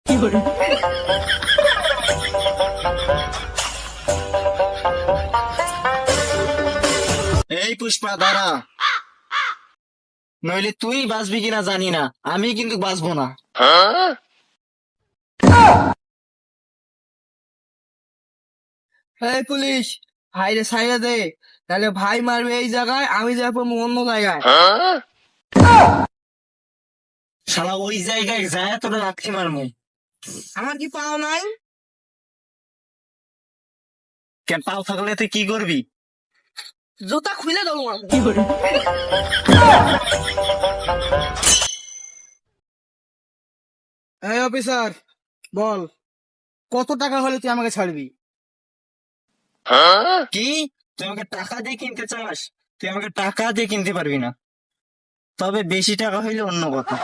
এই পুষ্পা দাঁড়া, নইলে তুই বাঁচবি কিনা জানি না, আমি কিন্তু বাঁচবো না। এই পুলিশ, ভাইরে সাইরা দে, তাহলে ভাই মারবে এই জায়গায়, আমি যাবো অন্য জায়গায়। শালা ওই জায়গায় যায় তোরা রাখতে মারমু। আমার কি পাও নাই? কেন, পাও থাকলে তুই কি করবি? জুতা খুলে দেবো। এই অফিসার, বল কত টাকা হলে তুই আমাকে ছাড়বি? কি, তুই আমাকে টাকা দিয়ে কিনতে চাস? তুই আমাকে টাকা দিয়ে কিনতে পারবি না, তবে বেশি টাকা হইলে অন্য কথা।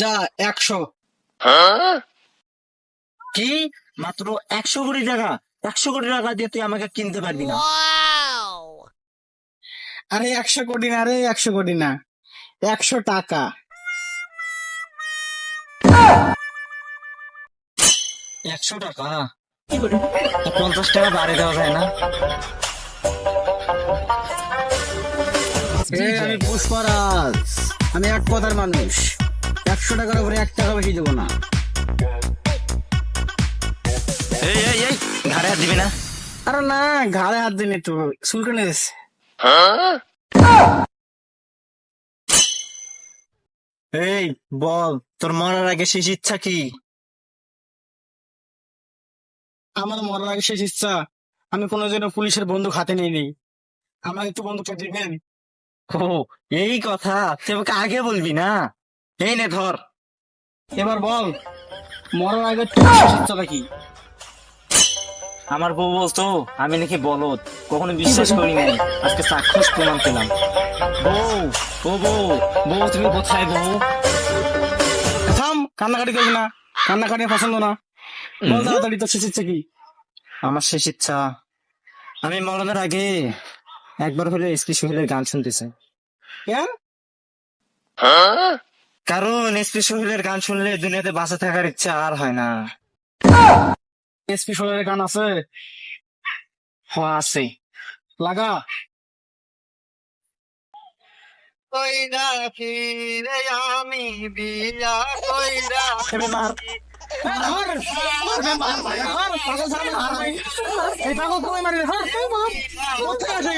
যা 100। কি, মাত্র 100 কোটি টাকা? 100 কোটি টাকা দিয়ে তুই আমাকে কিনতে পারবি না? আরে 100 কোটি না রে, 100 কোটি না, 100 টাকা। 100 টাকা? 50 টাকা বাড়ি দেওয়া যায় না? আমি পুষ্পরাজ, আমি এক কথার মানুষ, 100 টাকার উপরে 1 টাকা বেশি দেবো না। এই এই এই, ঘাড়ে হাত দিবি না। আরে না, ঘাড়ে হাত দিন, একটু চুলকানে গেছে। এই বল, তোর মরার আগে শেষ ইচ্ছা কি? আমার মরার আগে শেষ ইচ্ছা, আমি কোনোদিনও পুলিশের বন্দুক হাতে নিয়ে নেই, আমার একটু বন্দুকটা দিবেন? ও, এই কথা তুই আমাকে আগে বলবি না। এই নে ধর। এবার বল, মরার আগে তোর শেষ ইচ্ছাটা কি? আমার বউ বলতো আমি নাকি বলদ, কখনো বিশ্বাস করি নাই, আজকে চাক্ষুষ প্রমাণ পেলাম। বউ, ও বউ, বউ তুমি কোথায় বউ? থাম, কান্নাকাটি করবি না, কান্নাকাটি পছন্দ না। বল তাড়াতাড়ি, তোর শেষ ইচ্ছা কি? আমার শেষ ইচ্ছা, আমি মরণের আগে একবার হলে এসপি সোহেলের গান শুনতে চাই। কেন? কারণ এসপি সোহেলের গান শুনলে দুনিয়াতে বাঁচা থাকার ইচ্ছা আর হয় না। এসপি সোহেলের গান আছে? আছে। লাগা। আমি বিয়া কইরা মার। এই পাগল কই মারি, হ্যাঁ, কোথায় আসে?